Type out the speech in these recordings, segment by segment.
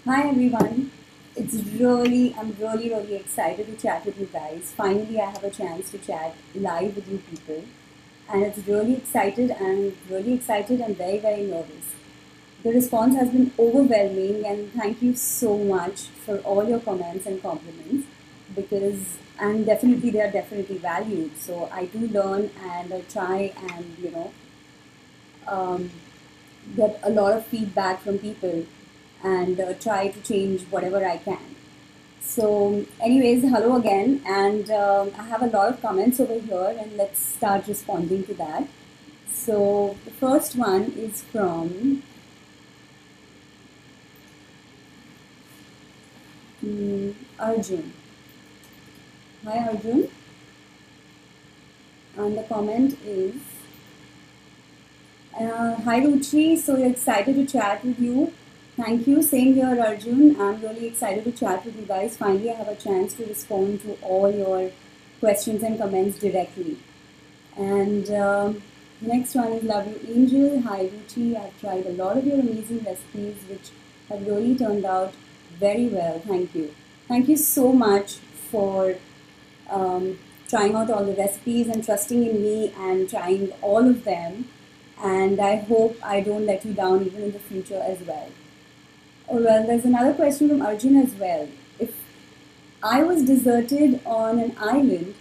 Hi everyone. I'm really excited to chat with you guys. Finally, I have a chance to chat live with you people. And it's really excited and very nervous. The response has been overwhelming and thank you so much for all your comments and compliments and definitely they are definitely valued. So I do learn and I try and, um, get a lot of feedback from people and try to change whatever I can. So, anyways, hello again, and I have a lot of comments over here, and let's start responding to that. So, the first one is from Arjun. Hi, Arjun, and the comment is Hi Ruchi, so excited to chat with you. Thank you. Same here, Arjun. I'm really excited to chat with you guys. Finally, I have a chance to respond to all your questions and comments directly. And next one is Love You Angel. Hi Ruchi, I've tried a lot of your amazing recipes which have really turned out very well. Thank you. Thank you so much for um, trying out all the recipes and trusting in me and trying all of them. And I hope I don't let you down even in the future as well. Oh, well, there's another question from Arjun as well. If I was deserted on an island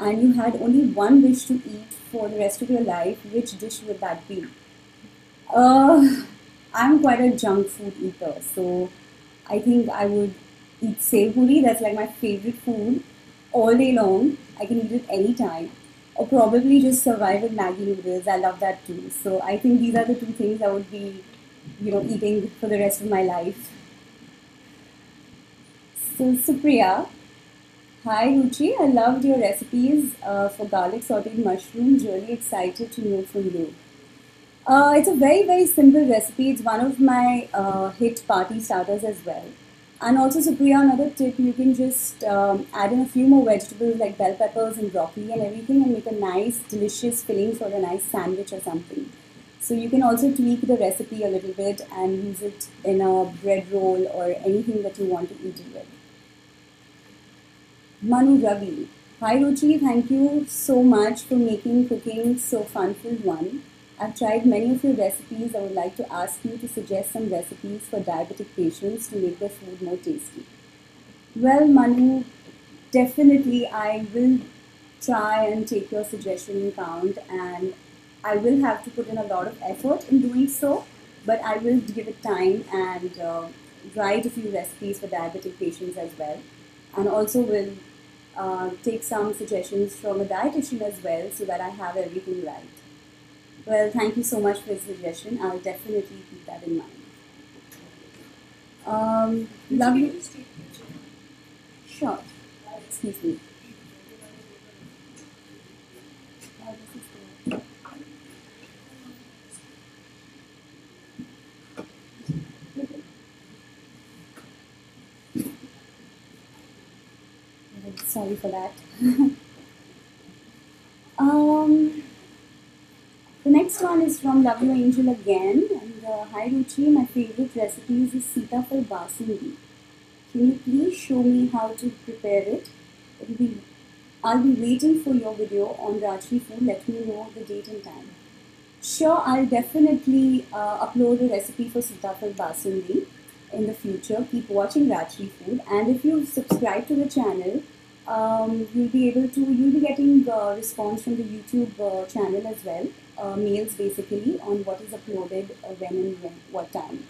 and you had only one dish to eat for the rest of your life, which dish would that be? Uh, I'm quite a junk food eater, so I think I would eat sev puri. That's like my favorite food all day long. I can eat it anytime. Or probably just survive with Maggi noodles. I love that too. So I think these are the two things I would be, eating for the rest of my life. So Supriya, hi Ruchi, I loved your recipes for garlic sauteed mushrooms. Really excited to know from you. It's a very simple recipe. It's one of my hit party starters as well. And also, Supriya, another tip, you can just add in a few more vegetables like bell peppers and broccoli and everything and make a nice, delicious filling for a nice sandwich or something. So you can also tweak the recipe a little bit and use it in a bread roll or anything that you want to eat it with. Manu Ravi. Hi Ruchi, thank you so much for making cooking so fun-filled one. I've tried many of your recipes. I would like to ask you to suggest some recipes for diabetic patients to make their food more tasty. Well, Manu, definitely I will try and take your suggestion in count and I will have to put in a lot of effort in doing so, but I will give it time and write a few recipes for diabetic patients as well. And also will take some suggestions from a dietitian as well so that I have everything right. Well, thank you so much for the suggestion. I'll definitely keep that in mind. Love you. Sure. Excuse me. Sorry for that. um, the next one is from Love You Angel again. And hi Ruchi, my favorite recipes is Sitafal Basundi. Can you please show me how to prepare it? It'll be, I'll be waiting for your video on Rajni food. Let me know the date and time. Sure, I'll definitely upload a recipe for Sitafal Basundi in the future. Keep watching Rajni Food, and if you subscribe to the channel, you'll be getting response from the YouTube channel as well, mails basically on what is uploaded when, what time.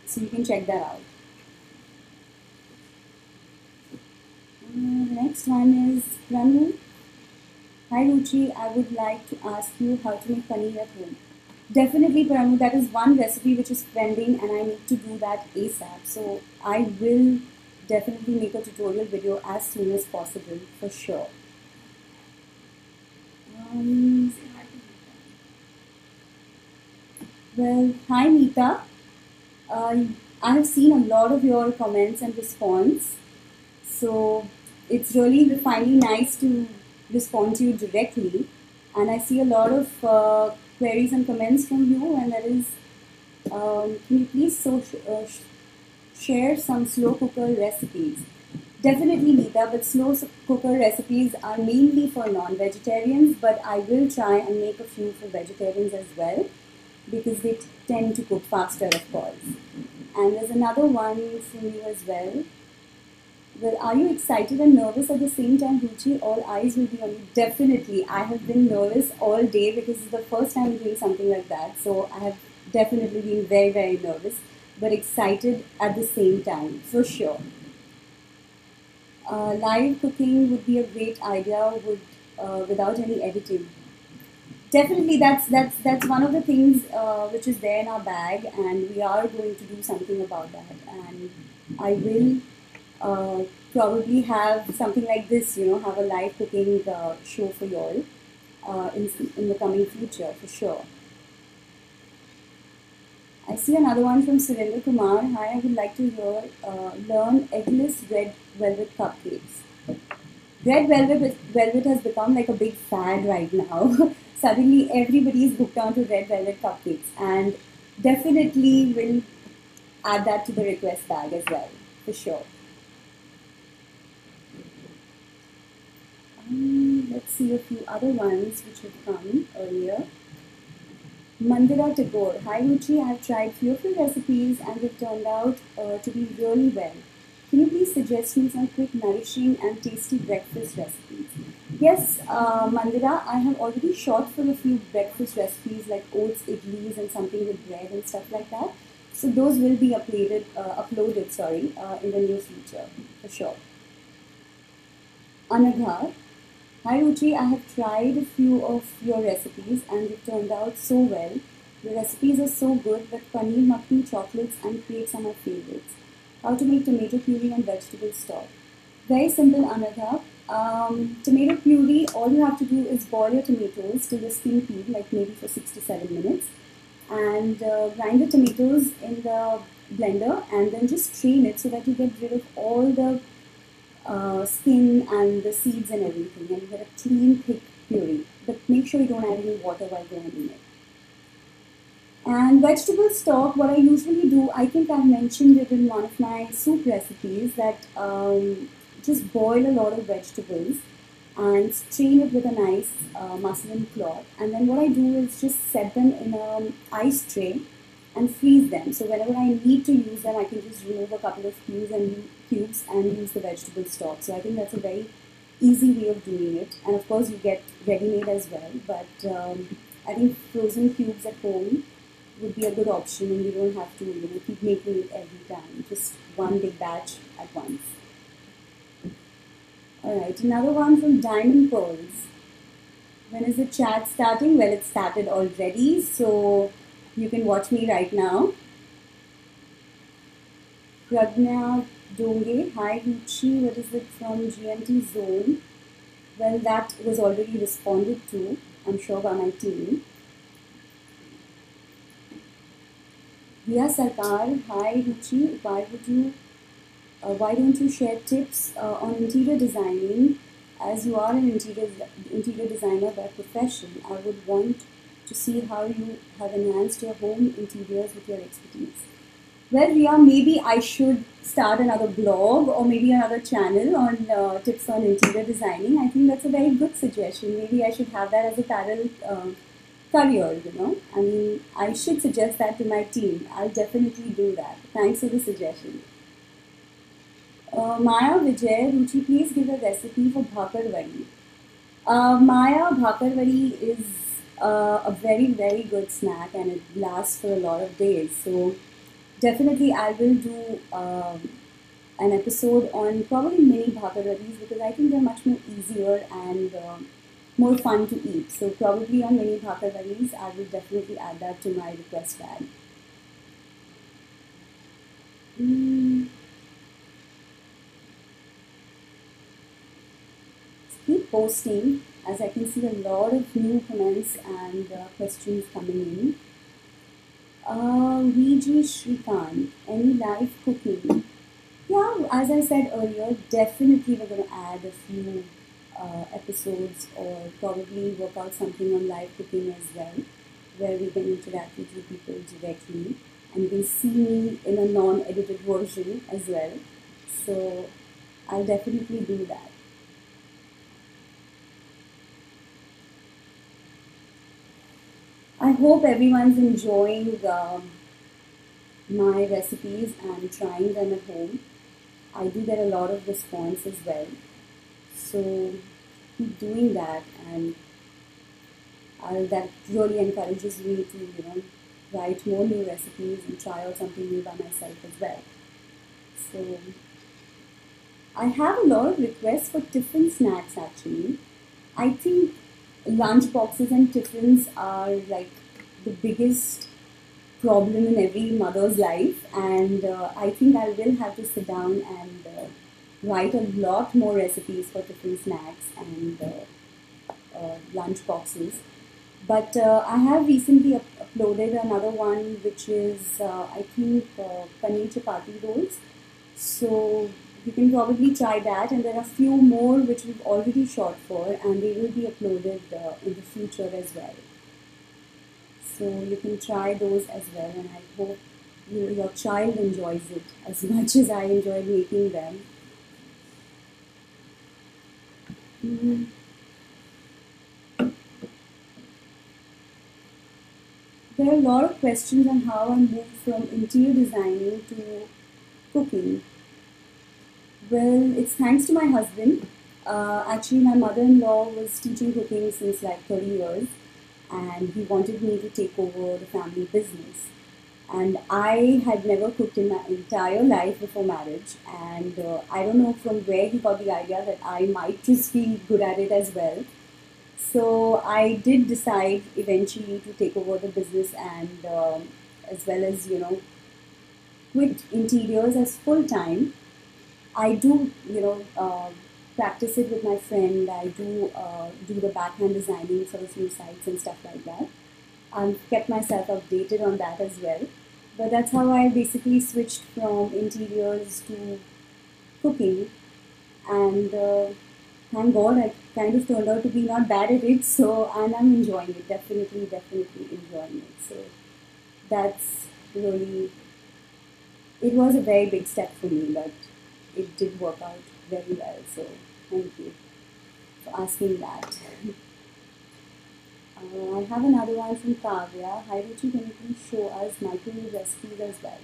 So you can check that out. The next one is Ranu. Hi Ruchi, I would like to ask you how to make paneer at home. Definitely, Paramu, that is one recipe which is pending and I need to do that ASAP. So I will definitely make a tutorial video as soon as possible for sure. Um, well, hi Meeta. Uh, I have seen a lot of your comments and response. So it's really finally nice to respond to you directly. And I see a lot of queries and comments from you, and that is, can you please share some slow cooker recipes. Definitely, Neeta, but slow cooker recipes are mainly for non-vegetarians, but I will try and make a few for vegetarians as well because they tend to cook faster, of course. And there's another one from you as well. Well, are you excited and nervous at the same time, Ruchi? All eyes will be on you. Definitely. I have been nervous all day because it's the first time I'm doing something like that. So I have definitely been very, very nervous, but excited at the same time, for sure. Live cooking would be a great idea without any editing. Definitely, that's one of the things which is there in our bag, and we are going to do something about that. And I will probably have something like this, have a live cooking show for you all in the coming future for sure. I see another one from Surendra Kumar. Hi, I would like to learn eggless red velvet cupcakes. Red velvet has become like a big fad right now. Suddenly, everybody is hooked on to red velvet cupcakes, and definitely will add that to the request bag as well, for sure. Let's see a few other ones which have come earlier. Mandira Tagore. Hi Ruchi, I have tried few of your recipes and they've turned out to be really well. Can you please suggest me some quick, nourishing and tasty breakfast recipes? Yes, Mandira, I have already shot for a few breakfast recipes like oats, idlis and something with bread and stuff like that. So those will be uploaded in the near future, for sure. Anagha, hi Ruchi, I have tried a few of your recipes and they've turned out so well. The recipes are so good, but paneer makhni, chocolates and crepes are my favorites. How to make tomato puree and vegetable stock. Very simple, Anagha. Tomato puree, all you have to do is boil your tomatoes till the skin peel, like maybe for 6 to 7 minutes. And grind the tomatoes in the blender and then just strain it so that you get rid of all the skin and the seeds and everything, and you get a clean, thick puree. But make sure you don't add any water while grinding it. And vegetable stock, what I usually do, I think I've mentioned it in one of my soup recipes, that just boil a lot of vegetables and strain it with a nice muslin cloth. And then what I do is just set them in an ice tray and freeze them. So whenever I need to use them, I can just remove a couple of cubes and use the vegetable stock. So I think that's a very easy way of doing it. And of course, you get ready-made as well. But I think frozen cubes at home would be a good option, and you don't have to keep making it every time. Just one big batch at once. All right, another one from Diamond Pearls. When is the chat starting? Well, it started already, so you can watch me right now. Pragna Donge, hi Ruchi, what is it from GMT Zone? Well, that was already responded to, I'm sure, by my team. Diya Sarkar, hi Ruchi, why don't you share tips on interior designing? As you are an interior designer by profession, I would want to see how you have enhanced your home interiors with your expertise. Well, Ria, maybe I should start another blog or maybe another channel on tips on interior designing. I think that's a very good suggestion. Maybe I should have that as a parallel career. I mean, I should suggest that to my team. I'll definitely do that. Thanks for the suggestion. Maya Vijay, Ruchi, please give a recipe for bhakar vadi. Maya, bhakar vadi is a very, very good snack and it lasts for a lot of days. So definitely I will do an episode on probably mini bhakar vadis because I think they're much more easier and more fun to eat. So probably on mini bhakar vadis, I will definitely add that to my request bag. Mm. Keep posting as I can see a lot of new comments and questions coming in. VG Shrikant, any live cooking? Yeah, as I said earlier, definitely we're going to add a few episodes or probably work out something on live cooking as well, where we can interact with you people directly. and you can see me in a non-edited version as well. So I'll definitely do that. I hope everyone's enjoying my recipes and trying them at home. I do get a lot of response as well. So keep doing that, and that really encourages me to, write more new recipes and try out something new by myself as well. So I have a lot of requests for tiffin snacks actually. I think lunch boxes and tiffins are like the biggest problem in every mother's life, and I think I will have to sit down and write a lot more recipes for tiffin snacks and lunch boxes. But I have recently uploaded another one, which is I think paneer chapati rolls. So you can probably try that, and there are a few more which we've already shot for, and they will be uploaded in the future as well. So you can try those as well, and I hope your child enjoys it as much as I enjoyed making them. Mm. There are a lot of questions on how I moved from interior designing to cooking. Well, it's thanks to my husband. Actually, my mother-in-law was teaching cooking since like 30 years, and he wanted me to take over the family business. And I had never cooked in my entire life before marriage, and I don't know from where he got the idea that I might just be good at it as well. So I did decide eventually to take over the business, and as well as quit interiors as full time. I do, practice it with my friend. I do the backhand designing for a few sites and stuff like that. I've kept myself updated on that as well. But that's how I basically switched from interiors to cooking. And thank God I kind of turned out to be not bad at it. So, and I'm enjoying it. Definitely, definitely enjoying it. So that's really, it was a very big step for me, but it did work out very well. So thank you for asking that. I have another one from Kavya. Hi Ruchi, can you please show us microwave recipes as well?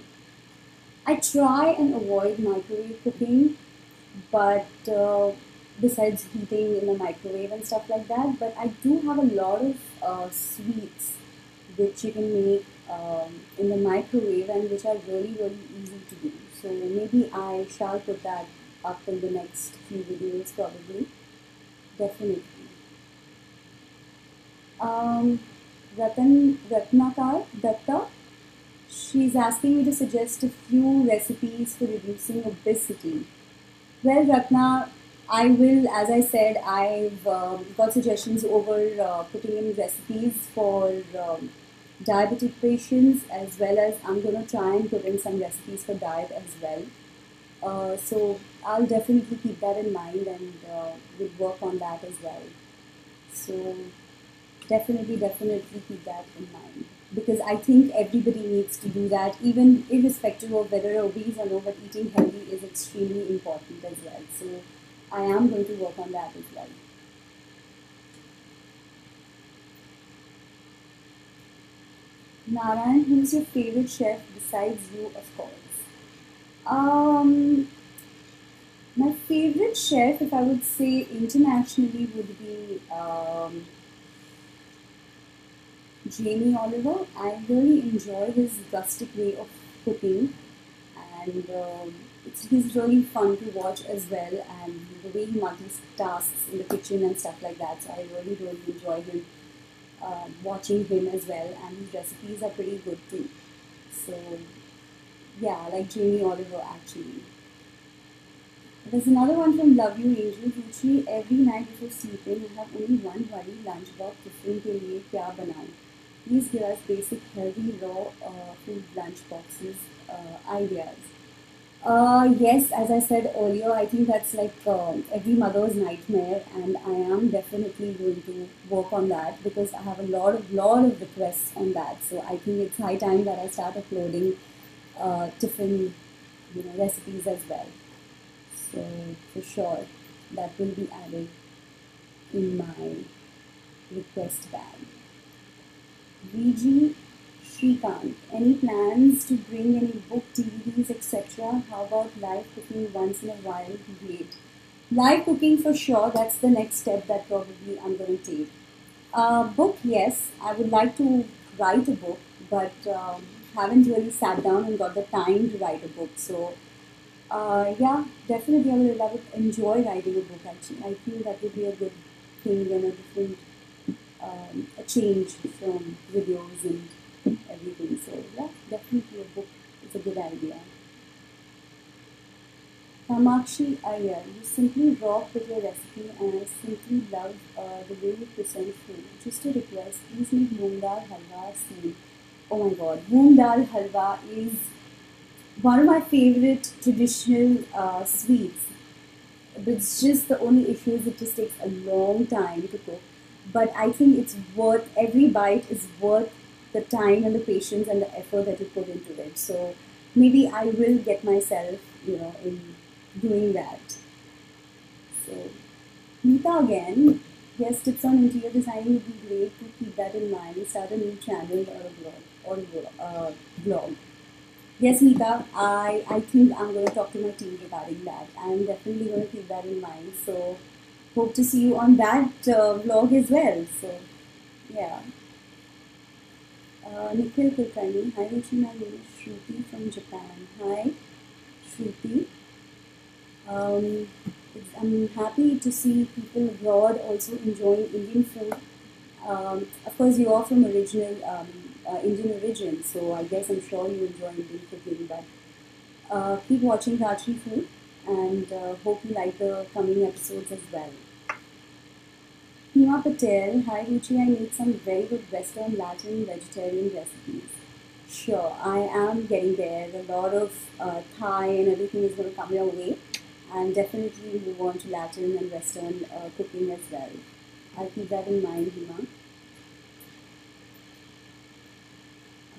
I try and avoid microwave cooking, but besides heating in the microwave and stuff like that, but I do have a lot of sweets which you can make in the microwave and which are really, really easy to do. So maybe I shall put that up in the next few videos probably. Definitely. Um, Ratnakar Datta, she's asking me to suggest a few recipes for reducing obesity. Well, Ratna, I will, as I said, I've got suggestions over putting in recipes for diabetic patients, as well as I'm going to try and put in some recipes for diet as well. So I'll definitely keep that in mind, and we'll work on that as well. So definitely, definitely keep that in mind. Because I think everybody needs to do that, even irrespective of whether obese or no, but eating healthy is extremely important as well. So I am going to work on that as well. Narayan, who's your favorite chef besides you, of course? Um, my favorite chef, if I would say internationally, would be Jamie Oliver. I really enjoy his rustic way of cooking, and he's really fun to watch as well. And the way he multitasks in the kitchen and stuff like that. So I really, really enjoy him, watching him as well. And his recipes are pretty good too. So yeah, I like Jamie Oliver actually. There's another one from Love You Angel Ruchi. Every night before sleeping, I have only one worry: lunchbox tiffin के लिए क्या बनाऊं? Please give us basic healthy raw food lunch boxes ideas. Yes, as I said earlier, I think that's like every mother's nightmare, and I am definitely going to work on that because I have a lot of requests on that. So I think it's high time that I start uploading tiffin, recipes as well. So for sure, that will be added in my request bag. VG Shrikant, any plans to bring any book, DVDs, etc.? How about live cooking once in a while? Great. Live cooking for sure, that's the next step that probably I'm going to take. Book, yes, I would like to write a book, but haven't really sat down and got the time to write a book. So, yeah, definitely I would love to enjoy writing a book actually. I feel that would be a good thing and a different a change from videos and everything. So yeah, definitely a book is a good idea. Kamakshi Iyer, you simply rock with your recipe and I simply love the way you present food. Just a request, please make moong dal halwa soon. Oh my god, moong dal halwa is one of my favorite traditional sweets. It's just the only issue is it just takes a long time to cook. But I think it's worth every bite is worth the time and the patience and the effort that you put into it. So maybe I will get myself, in doing that. So Meeta again. Yes, tips on interior design would be great to keep that in mind. Start a new channel or a blog blog. Yes, Meeta, I think I'm going to talk to my team regarding that. I'm definitely going to keep that in mind. So, hope to see you on that vlog as well. So, yeah. Nikhil Kulkarni, hi Ruchi, my name is Shruti from Japan. Hi, Shruti. Um, I'm happy to see people abroad also enjoying Indian food. Of course, you are from Indian origin, so I guess I'm sure you enjoy Indian cooking. But keep watching Rajni Food and hope you like the coming episodes as well. Hima Patel, hi Ruchi, I need some very good Western Latin vegetarian recipes. Sure, I am getting there. A lot of Thai and everything is going to come your way, and definitely move on to Latin and Western cooking as well. I'll keep that in mind, Hima.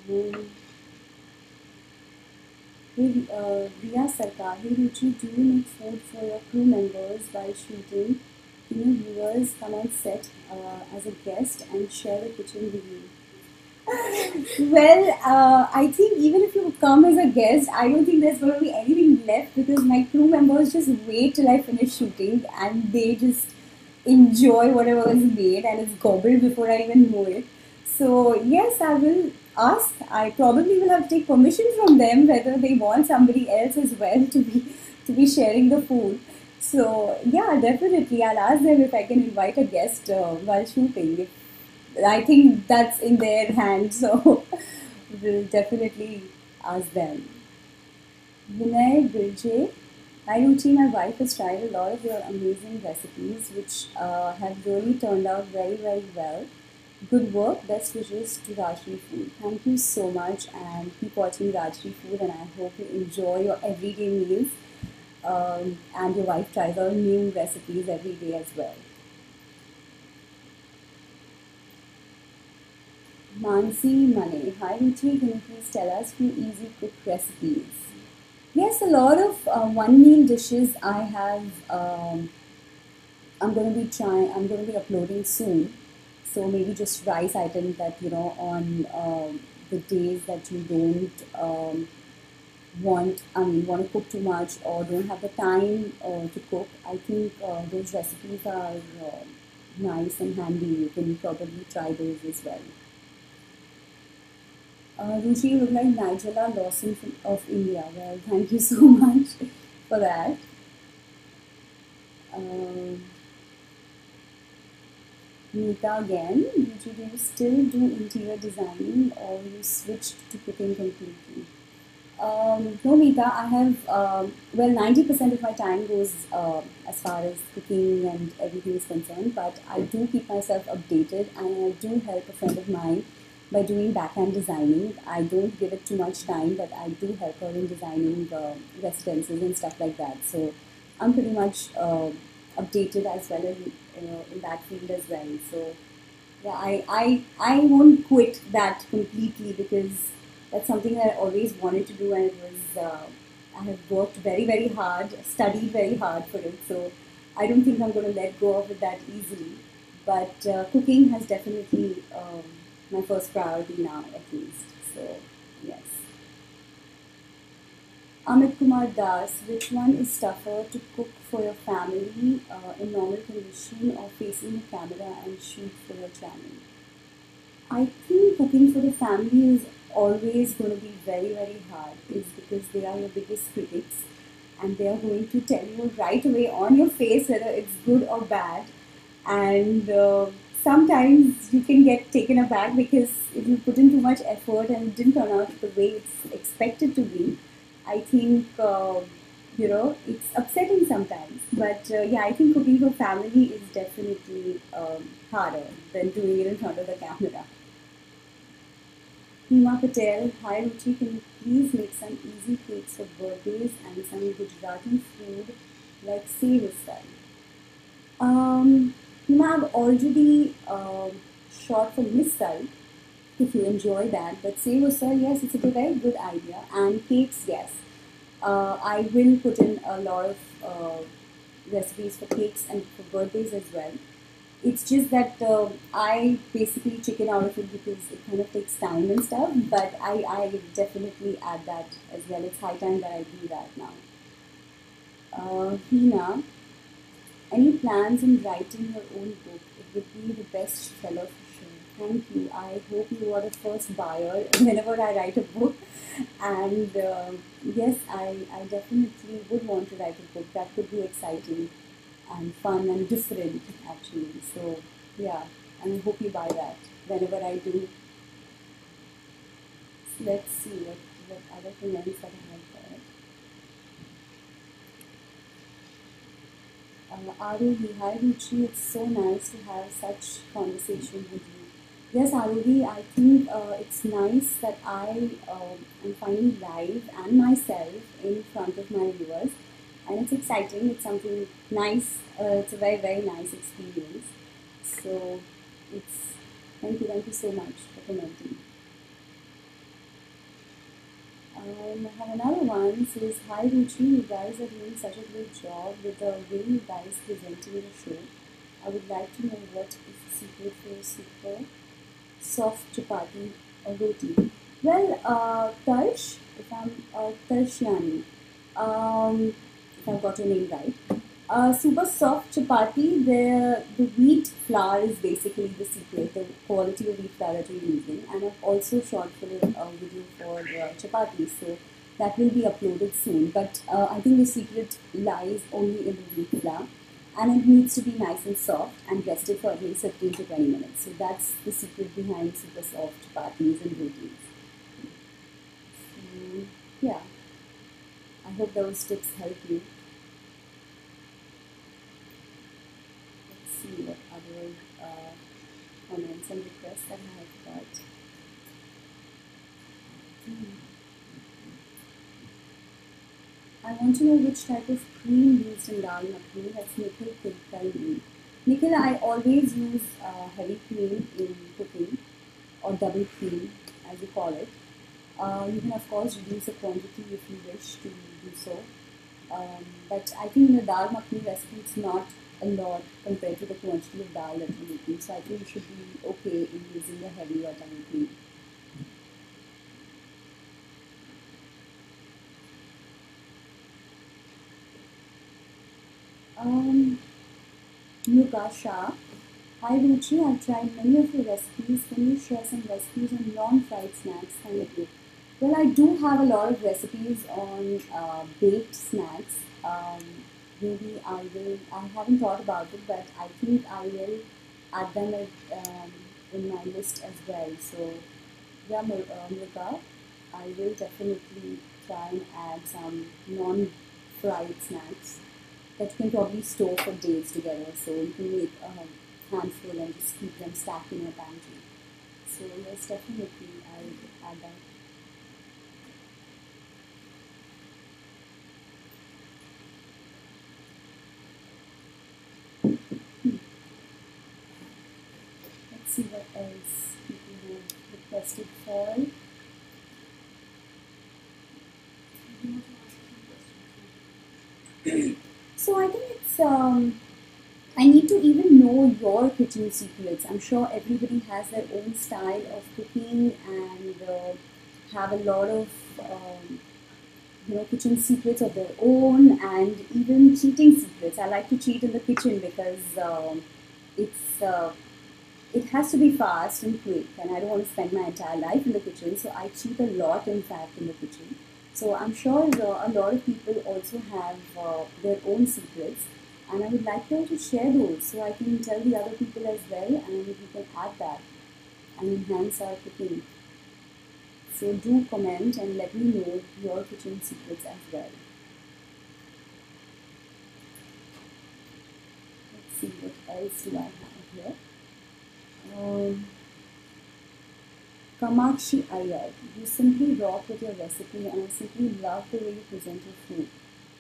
Um, hey, Riya Sarkar, hey Ruchi, do you make food for your crew members while shooting? Can your viewers come on set as a guest and share the kitchen with you? Well, I think even if you come as a guest, I don't think there's going to be anything left because my crew members just wait till I finish shooting and they just enjoy whatever is made and it's gobbled before I even know it. So, yes, I will ask. I probably will have to take permission from them whether they want somebody else as well to be sharing the food. So, yeah, definitely, I'll ask them if I can invite a guest while shooting. I think that's in their hands, so we'll definitely ask them. Vinay Birje, hi Ruchi, my wife has tried a lot of your amazing recipes, which have really turned out very, very well. Good work, best wishes to Rajni Food. Thank you so much, and keep watching Rajni Food. And I hope you enjoy your everyday meals, and your wife tries out new recipes every day as well. Mansi Mane, hi Ruchi, can you please tell us few easy cook recipes? Yes, a lot of one meal dishes I have. I'm going to be trying. I'm going to be uploading soon. So maybe just rice items that on the days that you don't want to cook too much or don't have the time to cook. I think those recipes are nice and handy. You can probably try those as well. Ruchi, you look like Nigella Lawson of India. Well, thank you so much for that. Um, Nita again, Ruchi, do you still do interior designing or you switched to cooking completely? No, Nita, I have, 90% of my time goes as far as cooking and everything is concerned, but I do keep myself updated and I do help a friend of mine by doing backhand designing. I don't give it too much time, but I do help her in designing residences and stuff like that. So I'm pretty much updated as well in that field as well. So yeah, I won't quit that completely because that's something that I always wanted to do, and it was I have worked very very hard, studied very hard for it. So I don't think I'm going to let go of it that easily. But cooking has definitely my first priority now, at least. So yes. Amit Kumar Das, which one is tougher to cook for your family in normal condition or facing the camera and shoot for your channel? I think cooking for the family is always going to be very, very hard. It's because they are your biggest critics and they are going to tell you right away on your face whether it's good or bad. And sometimes you can get taken aback because if you put in too much effort and it didn't turn out the way it's expected to be, I think it's upsetting sometimes. But yeah, I think cooking for family is definitely harder than doing it in front of the camera. Hima Patel, hi Ruchi, can you please make some easy cakes for birthdays and some Gujarati food like sev style? Hima, I've already shot for missile if you enjoy that. But sev style, yes, it's a very good idea. And cakes, yes. I will put in a lot of recipes for cakes and for birthdays as well. It's just that I basically chicken out of it because it kind of takes time and stuff. But I definitely add that as well. It's high time that I do that now. Hina, any plans in writing your own book? It would be the best seller for sure. Thank you. I hope you are the first buyer whenever I write a book. And yes, I definitely would want to write a book. That could be exciting and fun and different actually. So yeah, and I hope you buy that whenever I do. So let's see what other comments that I have there. Aruhi, hi Ruchi, it's so nice to have such conversation with you. Yes, Aruhi, I think it's nice that I am finally live and myself in front of my viewers, and it's exciting. It's something nice. It's a very very nice experience. So it's thank you so much for commenting. I have another one says, hi Ruchi, you guys are doing such a great job with the way you guys presenting the show. I would like to know what is the secret for a super soft chapati or roti. Well, Tarsh, if I'm Tarshiani, if I've got your name right. Super soft chapati, the wheat flour is basically the secret, the quality of wheat flour that you're using. And I've also shot for a video for chapati, so that will be uploaded soon. But I think the secret lies only in the wheat flour. And it needs to be nice and soft and rested for at least 15 to 20 minutes. So that's the secret behind super soft chapatis and rotis. So, yeah, I hope those tips help you. Let's see what other comments and requests that I have got. I want to know which type of cream used in dal makhani. That's Nikhil Kulkarni. Nikhil, I always use heavy cream in cooking or double cream as you call it. You can of course reduce the quantity if you wish to do so. But I think in the dal makhani recipe it's not a lot compared to the quantity of dal that you're making. So I think you should be okay in using the heavy or double cream. Yuka Shah. Hi Ruchi, I've tried many of your recipes. Can you share some recipes on non-fried snacks? Thank you. Well, I do have a lot of recipes on baked snacks. Maybe I will. I haven't thought about it, but I think I will add them in my list as well. So, yeah, Mruga, I will definitely try and add some non-fried snacks that you can probably store for days together. So you can make a handful and just keep them stacked in your pantry. So yes, definitely I'll add that. Let's see what else people have requested for. So I think it's I need to even know your kitchen secrets. I'm sure everybody has their own style of cooking and have a lot of kitchen secrets of their own and even cheating secrets. I like to cheat in the kitchen because it's it has to be fast and quick, and I don't want to spend my entire life in the kitchen, so I cheat a lot, in fact, in the kitchen. So I'm sure a lot of people also have their own secrets, and I would like them to share those so I can tell the other people as well, and we can add that and enhance our cooking. So do comment and let me know your kitchen secrets as well. Let's see what else do I have here. Um, Kamakshi Iyer, you simply rock with your recipe and I simply love the way you present your food.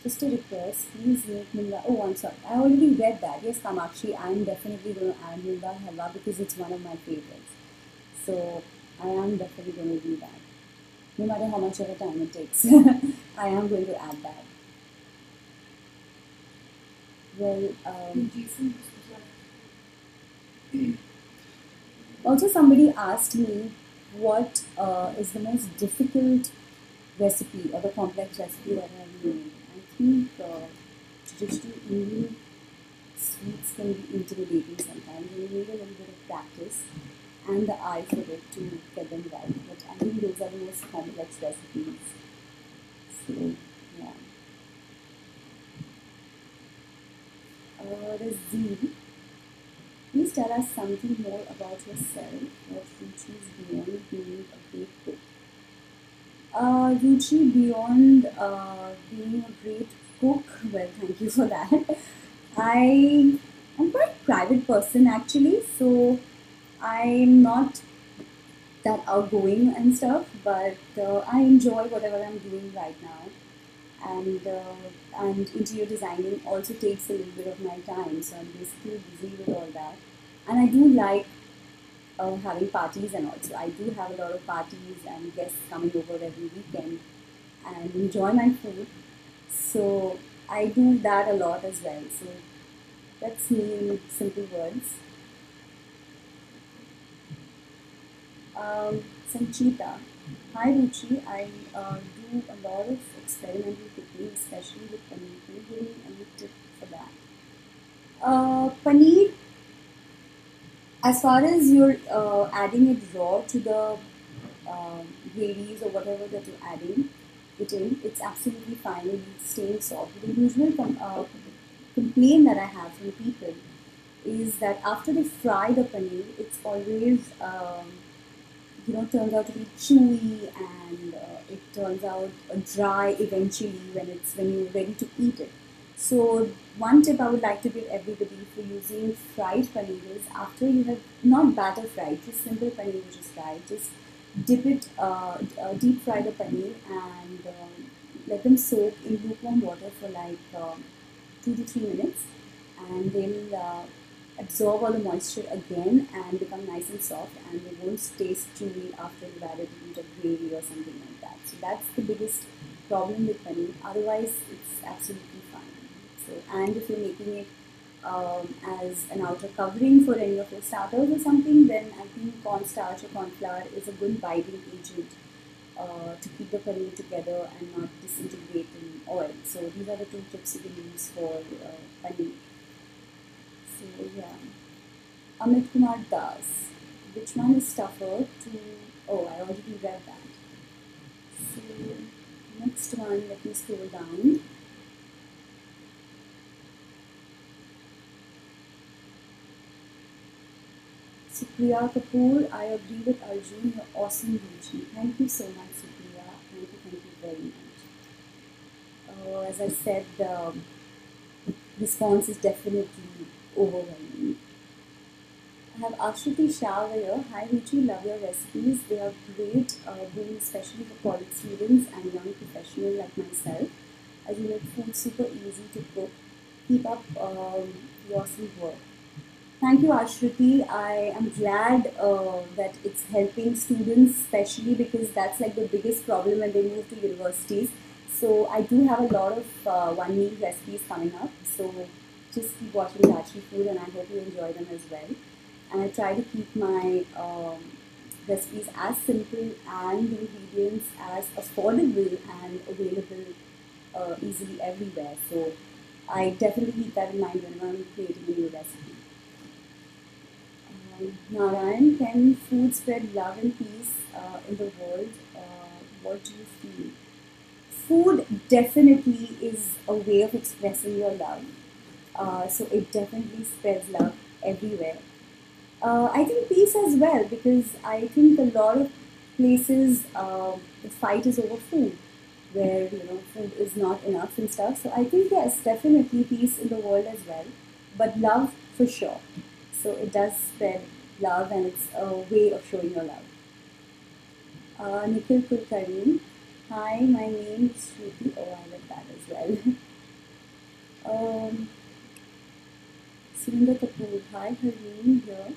Just a request, please make Mulga. Oh, I'm sorry. I already read that. Yes, Kamakshi, I'm definitely going to add Mulga Halwa because it's one of my favorites. So I am definitely going to do that. No matter how much of a time it takes, I am going to add that. Well, also somebody asked me what is the most difficult recipe or the complex recipe that I have made. I think traditional Indian sweets can be intimidating sometimes. You need a little bit of practice and the eye for it to get them right. But I think those are the most complex recipes. So, yeah. There's Z. Please tell us something more about yourself. What Ruchi is beyond being a great cook? Ruchi, beyond being a great cook, well, thank you for that. I am quite a private person actually, so I'm not that outgoing and stuff, but I enjoy whatever I'm doing right now. And interior designing also takes a little bit of my time, so I'm basically busy with all that. And I do like having parties and also I do have a lot of parties and guests coming over every weekend and enjoy my food. So I do that a lot as well. So that's me in simple words. Sanchita. Hi Ruchi, I do a lot of experimental cooking, especially with paneer. Can you give me any tip for that? Paneer, as far as you're adding it raw to the gravies or whatever that you're adding it in, it's absolutely fine. It's staying soft. The usual complaint that I have from people is that after they fry the paneer, it's always turns out to be chewy and it turns out dry eventually when you're ready to eat it. So one tip I would like to give everybody for using fried paneer is after you have not batter fried, just simple paneer which is fried, just dip it, deep fry the paneer and let them soak in lukewarm water for like 2 to 3 minutes, and they'll absorb all the moisture again and become nice and soft, and they won't taste chewy after you've added into gravy or something like that. So that's the biggest problem with paneer. Otherwise, it's absolutely fine. So, and if you're making it as an outer covering for any of your starters or something, then I think cornstarch or corn flour is a good binding agent to keep the paneer together and not disintegrate in oil. So these are the two tips you can use for paneer. So yeah, Amit Kumar Das. Which one is tougher to? Oh, I already read that. So next one, let me scroll down. Supriya Kapoor, I agree with Arjun. You're awesome, Ruchi. Thank you so much, Supriya. Thank you very much. As I said, the response is definitely overwhelming. I have Ashruti Shah over here. Hi Ruchi, love your recipes. They are great, being especially for college students and young professionals like myself, as you make food super easy to cook. Keep up your awesome work. Thank you, Ashruti. I am glad that it's helping students, especially because that's like the biggest problem when they move to universities. So I do have a lot of one meal recipes coming up. So just keep watching Dachi Food, and I hope you enjoy them as well. And I try to keep my recipes as simple and the ingredients as affordable and available easily everywhere. So I definitely keep that in mind whenever I'm creating a new recipe. Narayan, can food spread love and peace in the world? What do you feel? Food definitely is a way of expressing your love. So it definitely spreads love everywhere. I think peace as well, because I think a lot of places the fight is over food, where food is not enough and stuff. So I think yes, definitely peace in the world as well, but love for sure. So it does spread love, and it's a way of showing your love. Nikhil Kulkarni, hi, my name is Shruti. Oh, I like that as well. um, Surinder Kapoor, hi, Harleen here.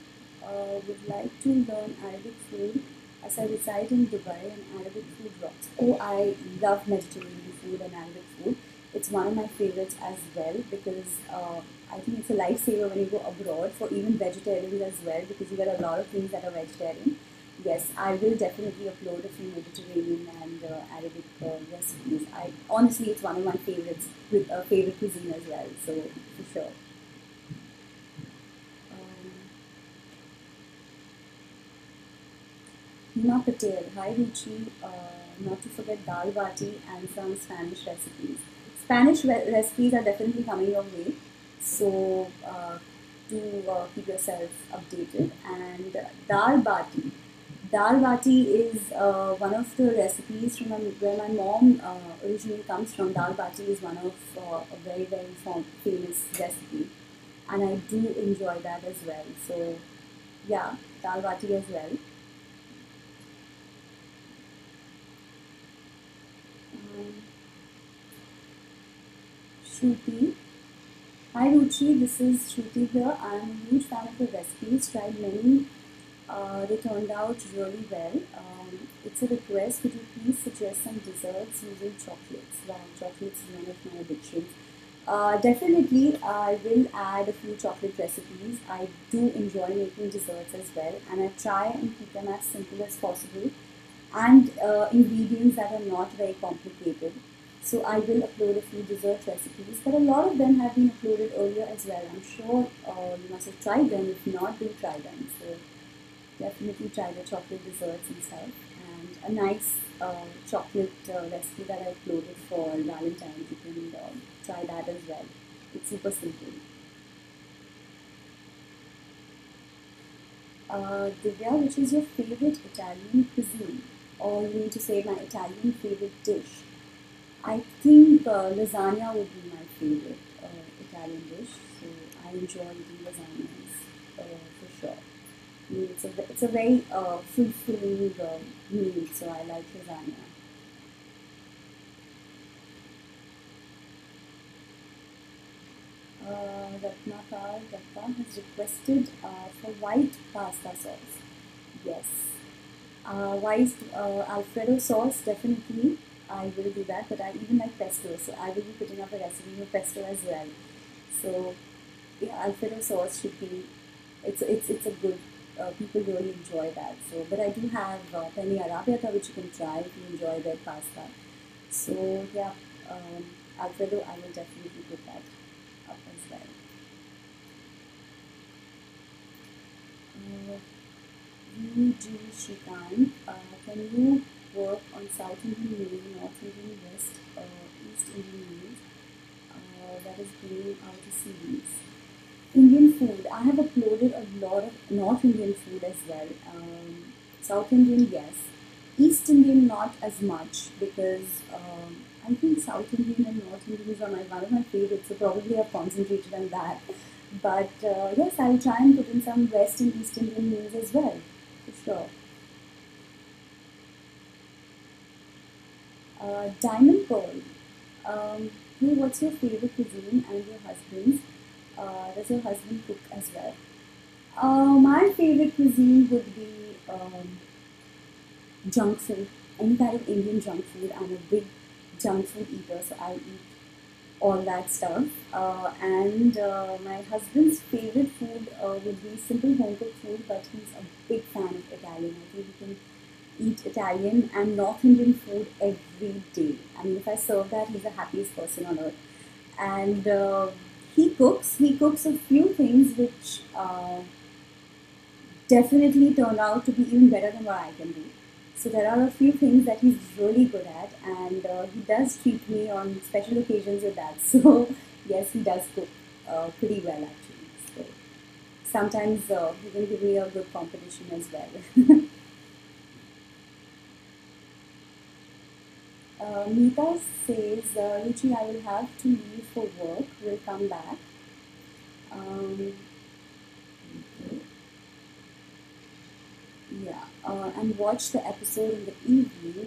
Would like to learn Arabic food as I reside in Dubai, and Arabic food rocks. Oh, I love Mediterranean food and Arabic food. It's one of my favorites as well, because I think it's a lifesaver when you go abroad for even vegetarians as well, because you get a lot of things that are vegetarian. Yes, I will definitely upload a few Mediterranean and Arabic recipes. I honestly, it's one of my favorites, with favorite cuisine as well. So for sure. Um, Hima Patel, hi Ruchi, not to forget dal bati and some Spanish recipes. Spanish recipes are definitely coming your way, so do keep yourself updated. And dal bati is one of the recipes from where my mom originally comes from. Dal bati is one of a very very famous recipe, and I do enjoy that as well. So yeah, dal bati as well. Um, Shruti. Hi Ruchi, this is Shruti here. I'm a huge fan of your recipes. Tried many. They turned out really well. It's a request. Could you please suggest some desserts using chocolates? Wow, chocolates is one of my addictions. Definitely, I will add a few chocolate recipes. I do enjoy making desserts as well, and I try and keep them as simple as possible, and ingredients that are not very complicated. So I will upload a few dessert recipes, but a lot of them have been uploaded earlier as well. I'm sure you must have tried them. If not, do try them. So definitely try the chocolate desserts and stuff. And a nice chocolate recipe that I uploaded for Valentine's. You can try that as well. It's super simple. Divya, which is your favorite Italian cuisine? Or you need to say my Italian favorite dish. I think lasagna would be my favorite Italian dish. So I enjoy eating lasagnas for sure. It's a very fulfilling meal, so I like lasagna. Ratnakar Datta has requested for white pasta sauce. Yes. White Alfredo sauce, definitely. I will do that, but I even like pesto, so I will be putting up a recipe for pesto as well. So yeah, Alfredo sauce should be. It's a good. People really enjoy that. So, but I do have penne arrabbiata, which you can try if you enjoy red pasta. So yeah, Alfredo, I will definitely put that up as well. Uh, UG Shrikant, can you work on South Indian meal, North Indian West, East Indian meals that is bringing out the series? Indian food, I have uploaded a lot of North Indian food as well. South Indian, yes. East Indian, not as much, because I think South Indian and North Indian is one of my favorites, so probably I've concentrated on that. But yes, I'll try and put in some West and East Indian meals as well, for sure. Diamond Pearl. Hey, what's your favorite cuisine and your husband's? Does your husband cook as well? My favorite cuisine would be junk food, any kind of Indian junk food. I'm a big junk food eater, so I eat all that stuff. And my husband's favorite food would be simple home cooked food, but he's a big fan of Italian. I think he can eat Italian and North Indian food every day. I mean, if I serve that, he's the happiest person on earth. And he cooks. He cooks a few things which definitely turn out to be even better than what I can do. So there are a few things that he's really good at, and he does treat me on special occasions with that. So yes, he does cook pretty well actually. So sometimes he can give me a good competition as well. Meeta says, Ruchi, I will have to leave for work. We'll come back. Um, Yeah, and watch the episode in the evening.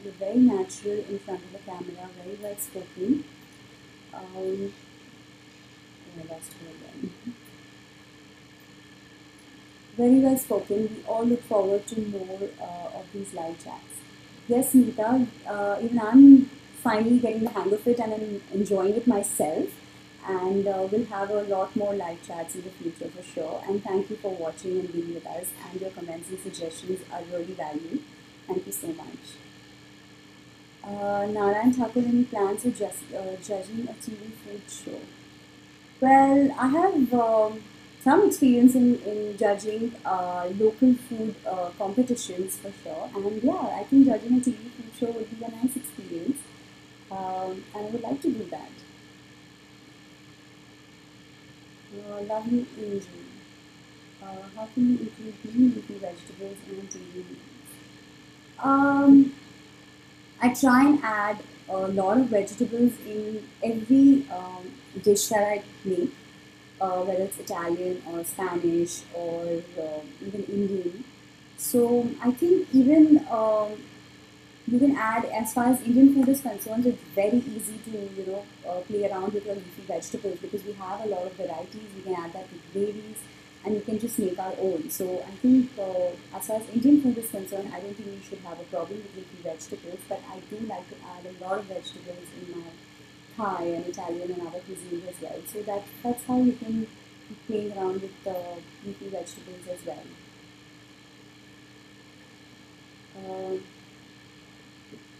You're very natural in front of the camera, very well spoken. Oh, I lost her again. Very well spoken. We all look forward to more of these live chats. Yes, Nita, even I'm finally getting the hang of it and I'm enjoying it myself. And we'll have a lot more live chats in the future for sure. And thank you for watching and being with us. And your comments and suggestions are really valued. Thank you so much. Narayan Thakur, any plans of just judging a TV food show? Well, I have some experience in judging local food competitions for sure, and yeah, I think judging a TV food show would be a nice experience, and I would like to do that. Lovely Angel. How can you include green leafy vegetables in a daily meal? Um, I try and add a lot of vegetables in every dish that I make, whether it's Italian or Spanish or even Indian. So I think even you can add, as far as Indian food is concerned, it's very easy to play around with your leafy vegetables because we have a lot of varieties. We can add that with gravies, and we can just make our own. So I think as far as Indian food is concerned, I don't think we should have a problem with leafy vegetables. But I do like to add a lot of vegetables in my Thai and Italian and other cuisines as well. So that's how you can be playing around with the leafy vegetables as well. Uh,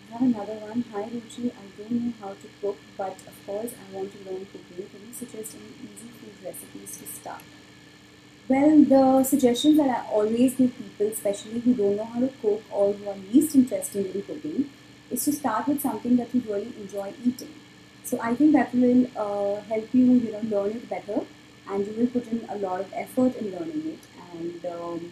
I have another one. Hi Ruchi, I don't know how to cook, but of course I want to learn cooking. Can you suggest any easy food recipes to start? Well, the suggestions that I always give people, especially who don't know how to cook or who are least interested in cooking, is to start with something that you really enjoy eating. So I think that will help you, learn it better, and you will put in a lot of effort in learning it, and